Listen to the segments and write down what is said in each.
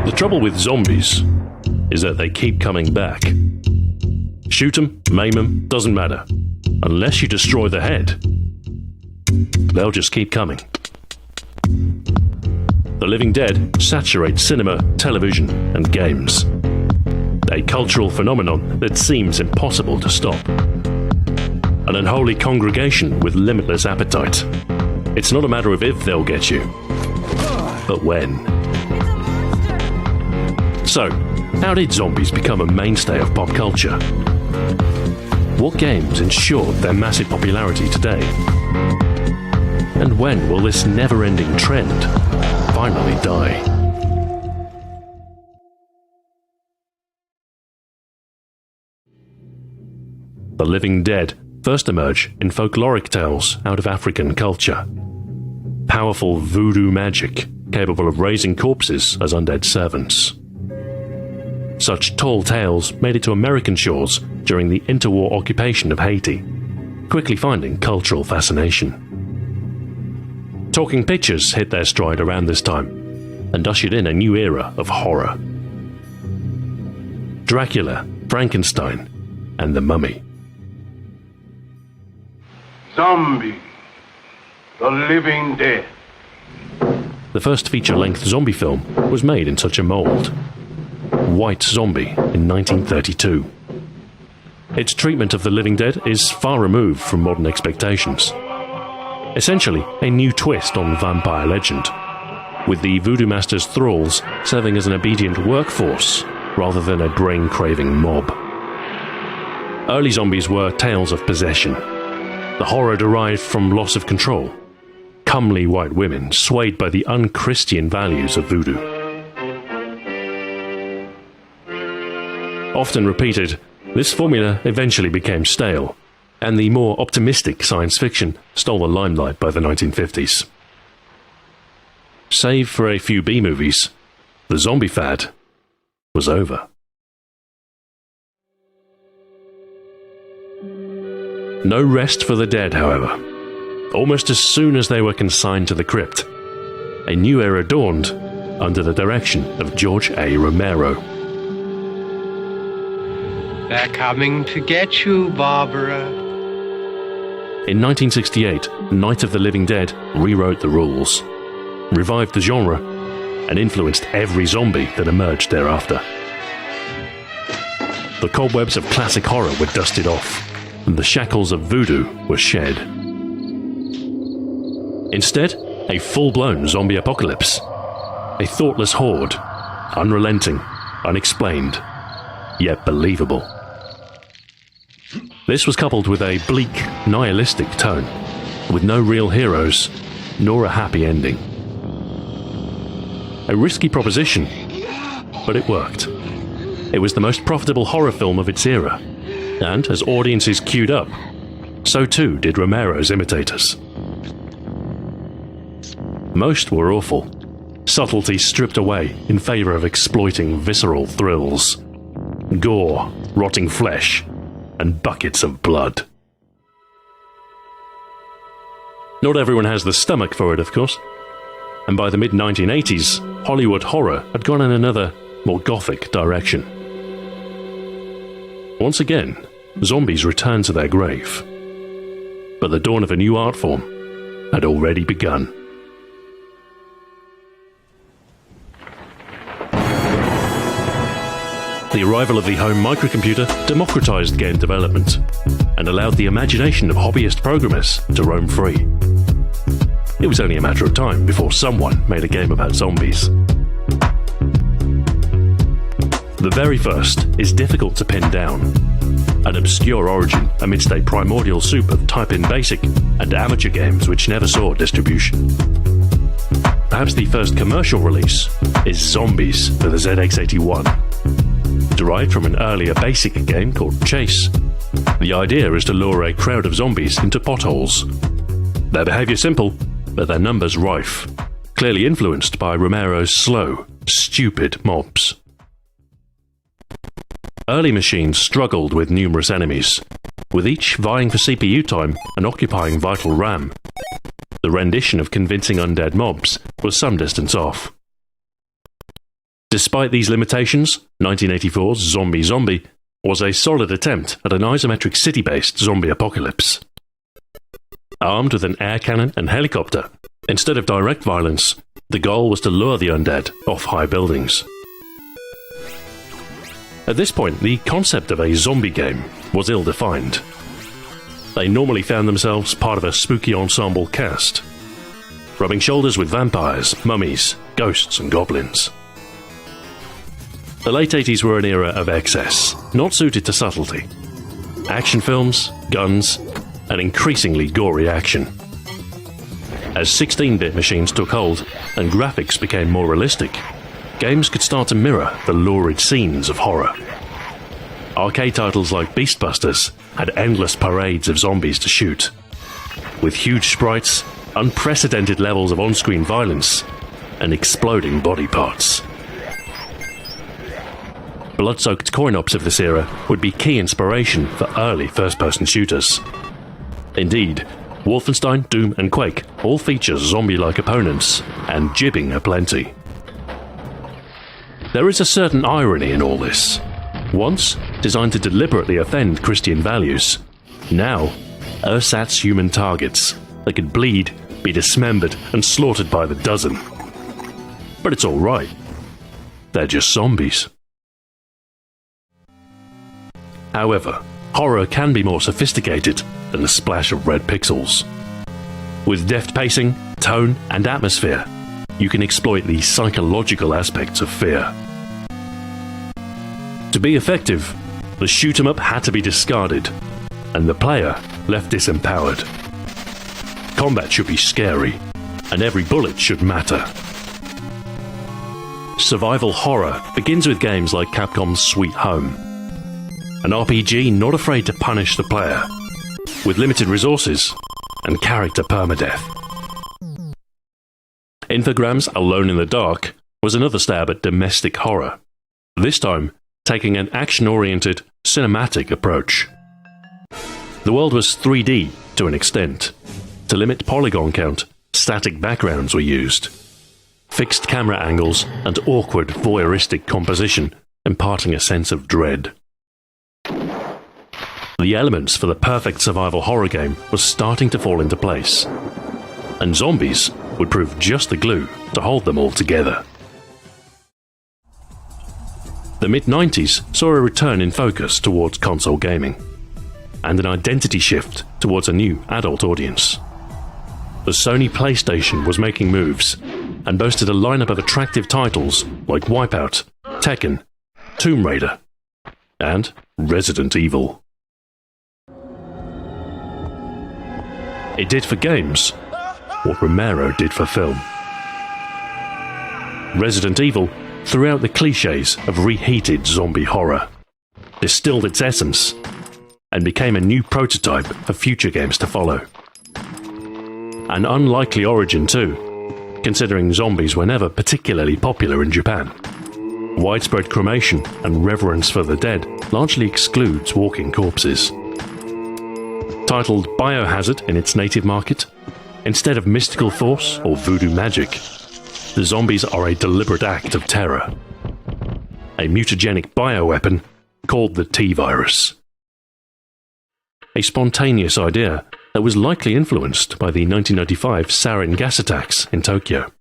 The trouble with zombies is that they keep coming back. Shoot them, maim them, doesn't matter. Unless you destroy the head, they'll just keep coming. The Living Dead saturates cinema, television, and games. A cultural phenomenon that seems impossible to stop. An unholy congregation with limitless appetite. It's not a matter of if they'll get you, but when. So, how did zombies become a mainstay of pop culture? What games ensured their massive popularity today? And when will this never-ending trend finally die? The Living Dead first emerge in folkloric tales out of African culture. Powerful voodoo magic capable of raising corpses as undead servants. Such tall tales made it to American shores during the interwar occupation of Haiti, quickly finding cultural fascination. Talking pictures hit their stride around this time and ushered in a new era of horror. Dracula, Frankenstein, and the Mummy. Zombie, the Living Dead. The first feature-length zombie film was made in such a mould. White Zombie in 1932. Its treatment of the living dead is far removed from modern expectations. Essentially, a new twist on vampire legend, with the voodoo master's thralls serving as an obedient workforce rather than a brain-craving mob. Early zombies were tales of possession. The horror derived from loss of control. Comely white women swayed by the unchristian values of voodoo. Often repeated, this formula eventually became stale, and the more optimistic science fiction stole the limelight by the 1950s. Save for a few B-movies, the zombie fad was over. No rest for the dead, however. Almost as soon as they were consigned to the crypt, a new era dawned under the direction of George A. Romero. They're coming to get you, Barbara. In 1968, Night of the Living Dead rewrote the rules, revived the genre, and influenced every zombie that emerged thereafter. The cobwebs of classic horror were dusted off, and the shackles of voodoo were shed. Instead, a full-blown zombie apocalypse. A thoughtless horde, unrelenting, unexplained, yet believable. This was coupled with a bleak, nihilistic tone, with no real heroes, nor a happy ending. A risky proposition, but it worked. It was the most profitable horror film of its era, and as audiences queued up, so too did Romero's imitators. Most were awful, subtlety stripped away in favor of exploiting visceral thrills, gore, rotting flesh, and buckets of blood. Not everyone has the stomach for it, of course, and by the mid-1980s, Hollywood horror had gone in another, more gothic direction. Once again, zombies returned to their grave, but the dawn of a new art form had already begun. The arrival of the home microcomputer democratized game development and allowed the imagination of hobbyist programmers to roam free. It was only a matter of time before someone made a game about zombies. The very first is difficult to pin down, an obscure origin amidst a primordial soup of type-in basic and amateur games which never saw distribution. Perhaps the first commercial release is Zombies for the ZX81. Derived from an earlier basic game called Chase, the idea is to lure a crowd of zombies into potholes. Their behavior simple, but their numbers rife, clearly influenced by Romero's slow, stupid mobs. Early machines struggled with numerous enemies, with each vying for CPU time and occupying vital RAM. The rendition of convincing undead mobs was some distance off. Despite these limitations, 1984's Zombie Zombie was a solid attempt at an isometric city-based zombie apocalypse. Armed with an air cannon and helicopter, instead of direct violence, the goal was to lure the undead off high buildings. At this point, the concept of a zombie game was ill-defined. They normally found themselves part of a spooky ensemble cast, rubbing shoulders with vampires, mummies, ghosts and goblins. The late 80s were an era of excess, not suited to subtlety. Action films, guns, and increasingly gory action. As 16-bit machines took hold and graphics became more realistic, games could start to mirror the lurid scenes of horror. Arcade titles like Beastbusters had endless parades of zombies to shoot, with huge sprites, unprecedented levels of on-screen violence, and exploding body parts. Blood-soaked coin-ops of this era would be key inspiration for early first-person shooters. Indeed, Wolfenstein, Doom and Quake all feature zombie-like opponents, and jibbing aplenty. There is a certain irony in all this. Once designed to deliberately offend Christian values, now ersatz human targets that could bleed, be dismembered and slaughtered by the dozen. But it's alright. They're just zombies. However, horror can be more sophisticated than a splash of red pixels. With deft pacing, tone, and atmosphere, you can exploit the psychological aspects of fear. To be effective, the shoot-'em-up had to be discarded, and the player left disempowered. Combat should be scary, and every bullet should matter. Survival horror begins with games like Capcom's Sweet Home, an RPG not afraid to punish the player, with limited resources and character permadeath. Infogrames' Alone in the Dark was another stab at domestic horror, this time taking an action-oriented, cinematic approach. The world was 3D to an extent. To limit polygon count, static backgrounds were used. Fixed camera angles and awkward voyeuristic composition imparting a sense of dread. The elements for the perfect survival horror game were starting to fall into place, and zombies would prove just the glue to hold them all together. The mid-90s saw a return in focus towards console gaming, and an identity shift towards a new adult audience. The Sony PlayStation was making moves, and boasted a lineup of attractive titles like Wipeout, Tekken, Tomb Raider, and Resident Evil. It did for games what Romero did for film. Resident Evil threw out the cliches of reheated zombie horror, distilled its essence, and became a new prototype for future games to follow. An unlikely origin too, considering zombies were never particularly popular in Japan. Widespread cremation and reverence for the dead largely excludes walking corpses. Titled Biohazard in its native market, instead of mystical force or voodoo magic, the zombies are a deliberate act of terror. A mutagenic bioweapon called the T-virus. A spontaneous idea that was likely influenced by the 1995 sarin gas attacks in Tokyo.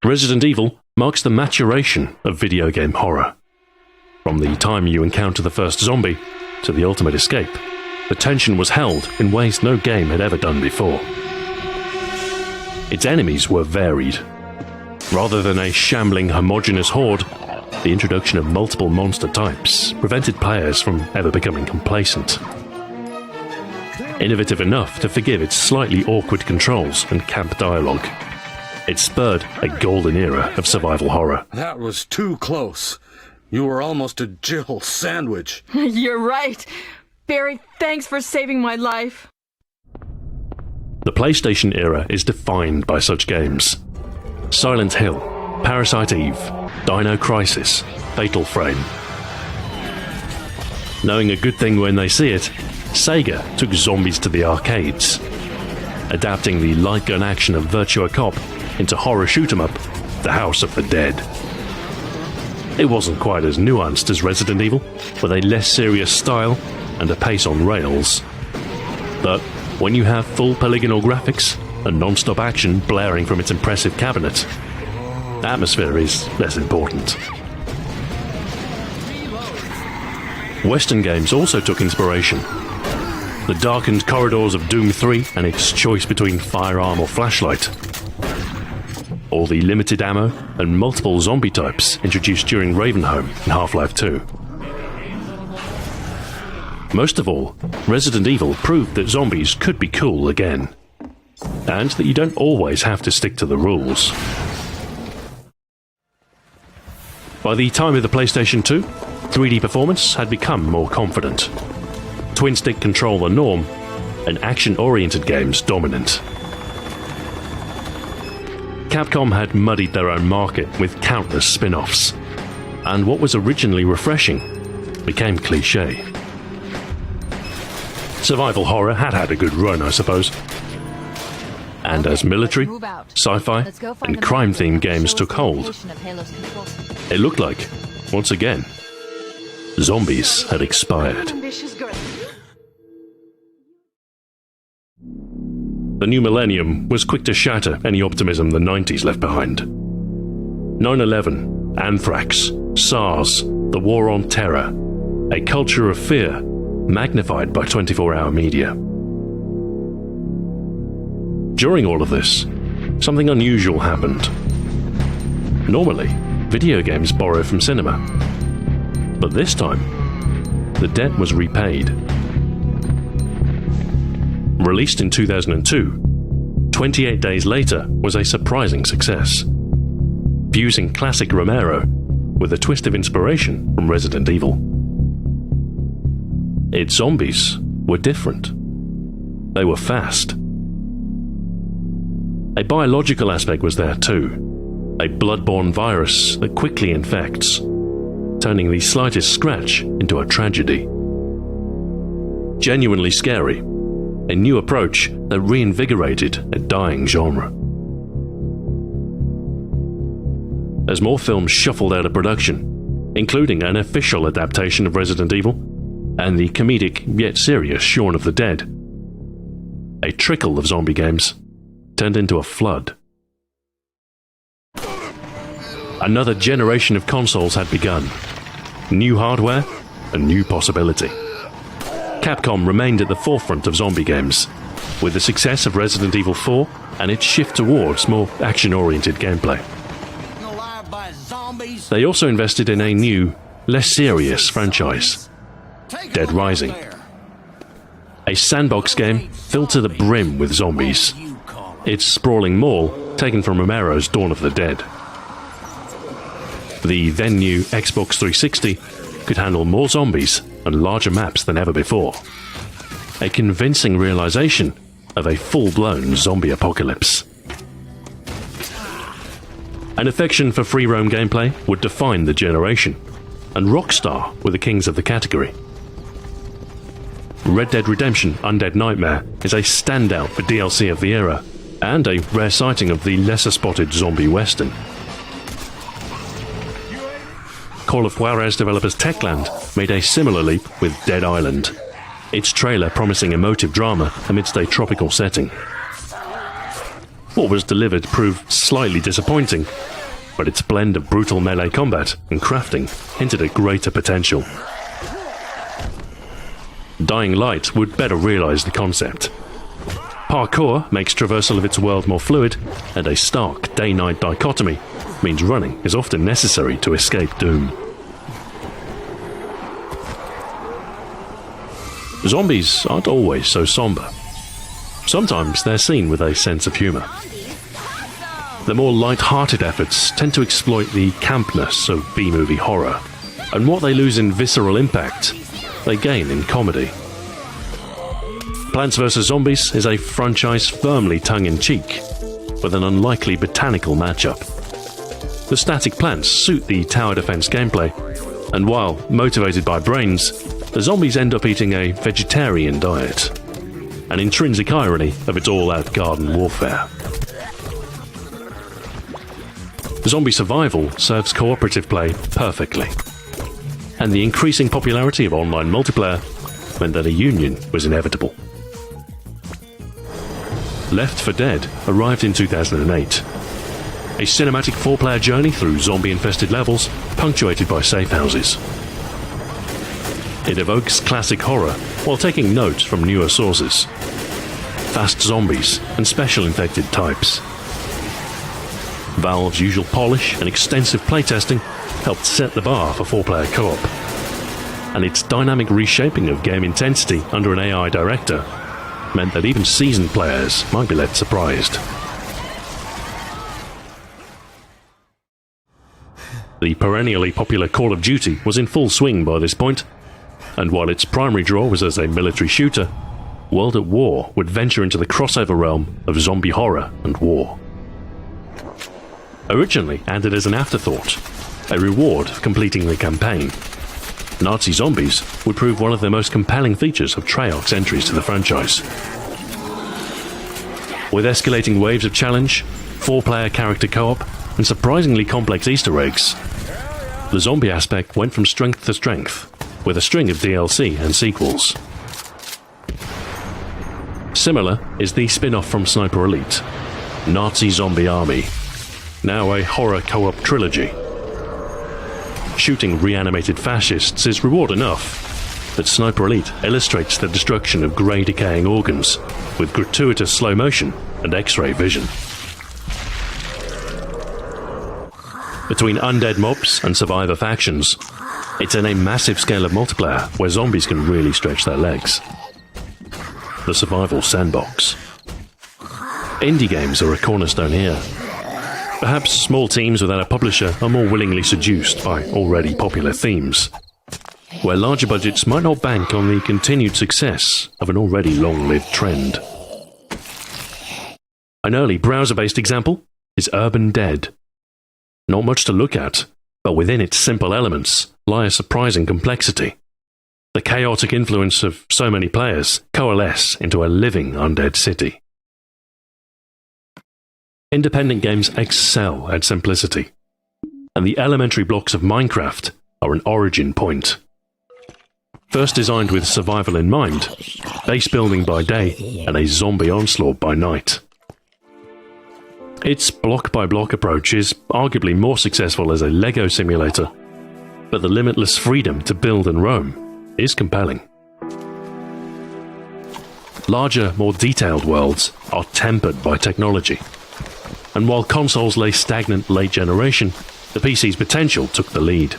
Resident Evil marks the maturation of video game horror. From the time you encounter the first zombie to the ultimate escape, the tension was held in ways no game had ever done before. Its enemies were varied. Rather than a shambling homogeneous horde, the introduction of multiple monster types prevented players from ever becoming complacent. Innovative enough to forgive its slightly awkward controls and camp dialogue, it spurred a golden era of survival horror. That was too close. You were almost a Jill sandwich. You're right. Barry, thanks for saving my life. The PlayStation era is defined by such games. Silent Hill, Parasite Eve, Dino Crisis, Fatal Frame. Knowing a good thing when they see it, Sega took Zombies to the arcades, adapting the light gun action of Virtua Cop into horror shoot-'em-up, The House of the Dead. It wasn't quite as nuanced as Resident Evil, with a less serious style and a pace on rails. But when you have full polygonal graphics and non-stop action blaring from its impressive cabinet, atmosphere is less important. Western games also took inspiration. The darkened corridors of Doom 3 and its choice between firearm or flashlight, or the limited ammo and multiple zombie types introduced during Ravenholm in Half-Life 2. Most of all, Resident Evil proved that zombies could be cool again, and that you don't always have to stick to the rules. By the time of the PlayStation 2, 3D performance had become more confident. Twin-stick control the norm, and action-oriented games dominant. Capcom had muddied their own market with countless spin-offs, and what was originally refreshing became cliché. Survival horror had a good run, I suppose. And as military, sci-fi, and crime-themed games took hold, it looked like, once again, zombies had expired. The new millennium was quick to shatter any optimism the 90s left behind. 9/11, anthrax, SARS, the war on terror, a culture of fear magnified by 24-hour media. During all of this, something unusual happened. Normally, video games borrow from cinema, but this time, the debt was repaid. Released in 2002, 28 Days Later was a surprising success, fusing classic Romero with a twist of inspiration from Resident Evil. Its zombies were different. They were fast. A biological aspect was there too, a blood-borne virus that quickly infects, turning the slightest scratch into a tragedy. Genuinely scary, a new approach that reinvigorated a dying genre. As more films shuffled out of production, including an official adaptation of Resident Evil and the comedic yet serious Shaun of the Dead, a trickle of zombie games turned into a flood. Another generation of consoles had begun. New hardware, a new possibility. Capcom remained at the forefront of zombie games, with the success of Resident Evil 4 and its shift towards more action-oriented gameplay. They also invested in a new, less serious franchise, Dead Rising. A sandbox game filled to the brim with zombies, its sprawling mall taken from Romero's Dawn of the Dead. The then-new Xbox 360 could handle more zombies and larger maps than ever before. A convincing realization of a full-blown zombie apocalypse. An affection for free roam gameplay would define the generation, and Rockstar were the kings of the category. Red Dead Redemption Undead Nightmare is a standout for DLC of the era, and a rare sighting of the lesser-spotted zombie western. Call of Juarez developers Techland made a similar leap with Dead Island, its trailer promising emotive drama amidst a tropical setting. What was delivered proved slightly disappointing, but its blend of brutal melee combat and crafting hinted at greater potential. Dying Light would better realize the concept. Parkour makes traversal of its world more fluid, and a stark day-night dichotomy means running is often necessary to escape doom. Zombies aren't always so somber. Sometimes they're seen with a sense of humour. The more light-hearted efforts tend to exploit the campness of B-movie horror, and what they lose in visceral impact, they gain in comedy. Plants vs. Zombies is a franchise firmly tongue-in-cheek, with an unlikely botanical matchup. the static plants suit the tower defense gameplay, and while motivated by brains, the zombies end up eating a vegetarian diet. An intrinsic irony of its all-out garden warfare. Zombie survival serves cooperative play perfectly, and the increasing popularity of online multiplayer meant that a union was inevitable. Left 4 Dead arrived in 2008. A cinematic 4-player journey through zombie-infested levels, punctuated by safe houses. It evokes classic horror while taking notes from newer sources. Fast zombies and special infected types. Valve's usual polish and extensive playtesting helped set the bar for 4-player co-op. And its dynamic reshaping of game intensity under an AI director meant that even seasoned players might be left surprised. The perennially popular Call of Duty was in full swing by this point, and while its primary draw was as a military shooter, World at War would venture into the crossover realm of zombie horror and war. Originally added as an afterthought, a reward for completing the campaign, Nazi zombies would prove one of the most compelling features of Treyarch's entries to the franchise. With escalating waves of challenge, 4-player character co-op, and surprisingly complex Easter eggs, the zombie aspect went from strength to strength, with a string of DLC and sequels. Similar is the spin-off from Sniper Elite, Nazi Zombie Army, now a horror co-op trilogy. Shooting reanimated fascists is reward enough, but Sniper Elite illustrates the destruction of grey decaying organs with gratuitous slow motion and X-ray vision. Between undead mobs and survivor factions, it's in a massive scale of multiplayer where zombies can really stretch their legs. The survival sandbox. Indie games are a cornerstone here. Perhaps small teams without a publisher are more willingly seduced by already popular themes, where larger budgets might not bank on the continued success of an already long-lived trend. An early browser-based example is Urban Dead. Not much to look at, but within its simple elements lie a surprising complexity. The chaotic influence of so many players coalesce into a living undead city. Independent games excel at simplicity, and the elementary blocks of Minecraft are an origin point. First designed with survival in mind, base building by day and a zombie onslaught by night. Its block-by-block approach is arguably more successful as a Lego simulator, but the limitless freedom to build and roam is compelling. Larger, more detailed worlds are tempered by technology, and while consoles lay stagnant late generation, the PC's potential took the lead.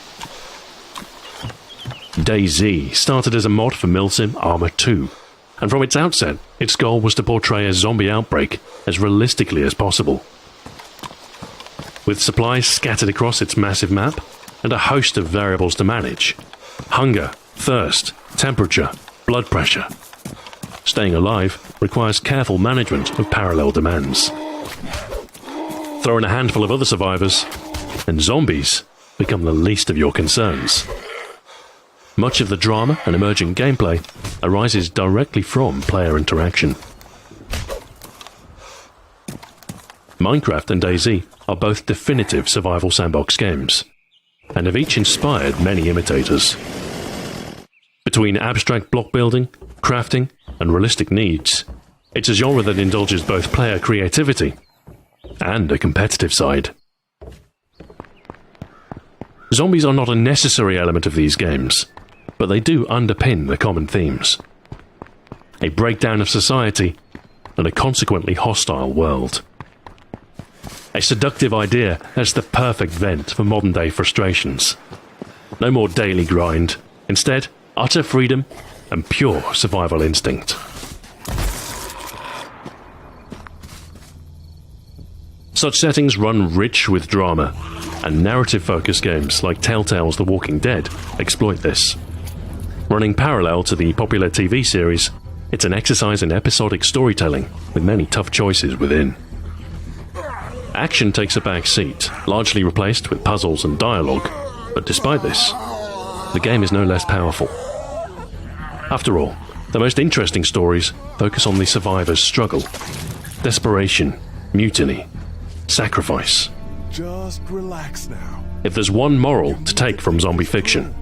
DayZ started as a mod for Milsim Arma 2, and from its outset, its goal was to portray a zombie outbreak as realistically as possible. With supplies scattered across its massive map, and a host of variables to manage: hunger, thirst, temperature, blood pressure. Staying alive requires careful management of parallel demands. Throw in a handful of other survivors, and zombies become the least of your concerns. Much of the drama and emerging gameplay arises directly from player interaction. Minecraft and DayZ are both definitive survival sandbox games, and have each inspired many imitators. Between abstract block building, crafting, and realistic needs, it's a genre that indulges both player creativity and a competitive side. Zombies are not a necessary element of these games, but they do underpin the common themes: a breakdown of society and a consequently hostile world. A seductive idea as the perfect vent for modern-day frustrations. No more daily grind, instead, utter freedom and pure survival instinct. Such settings run rich with drama, and narrative-focused games like Telltale's The Walking Dead exploit this. Running parallel to the popular TV series, it's an exercise in episodic storytelling with many tough choices within. Action takes a back seat, largely replaced with puzzles and dialogue, but despite this, the game is no less powerful. After all, the most interesting stories focus on the survivor's struggle, desperation, mutiny, sacrifice. Just relax now. If there's one moral to take from zombie fiction,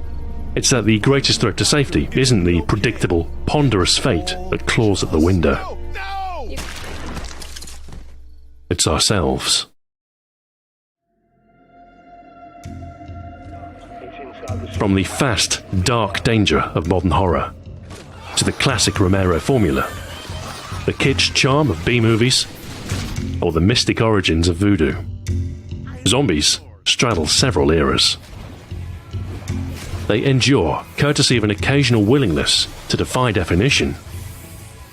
it's that the greatest threat to safety isn't the predictable, ponderous fate that claws at the window. No! It's ourselves. From the fast, dark danger of modern horror, to the classic Romero formula, the kitsch charm of B-movies, or the mystic origins of voodoo, zombies straddle several eras. They endure courtesy of an occasional willingness to defy definition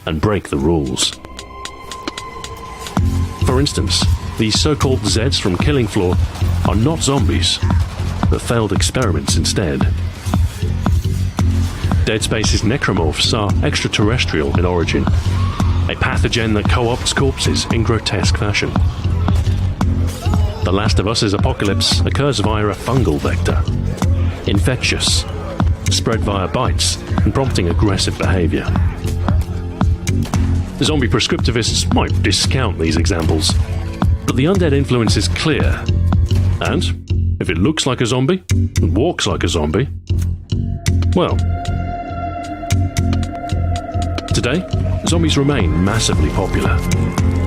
and break the rules. For instance, the so-called Zeds from Killing Floor are not zombies, but failed experiments instead. Dead Space's necromorphs are extraterrestrial in origin, a pathogen that co-opts corpses in grotesque fashion. The Last of Us's apocalypse occurs via a fungal vector, infectious, spread via bites and prompting aggressive behavior. Zombie prescriptivists might discount these examples, but the undead influence is clear, and if it looks like a zombie and walks like a zombie, well, today, zombies remain massively popular,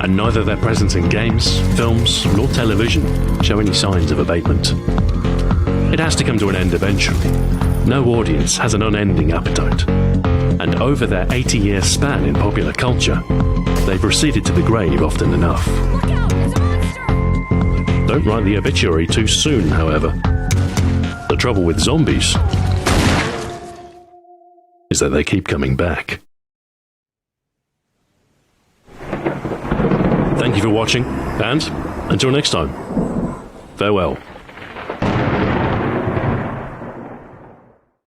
and neither their presence in games, films, nor television show any signs of abatement. It has to come to an end eventually. No audience has an unending appetite, and over their 80-year span in popular culture, they've receded to the grave often enough. Don't write the obituary too soon, however. The trouble with zombies is that they keep coming back. Thank you for watching, and until next time, farewell.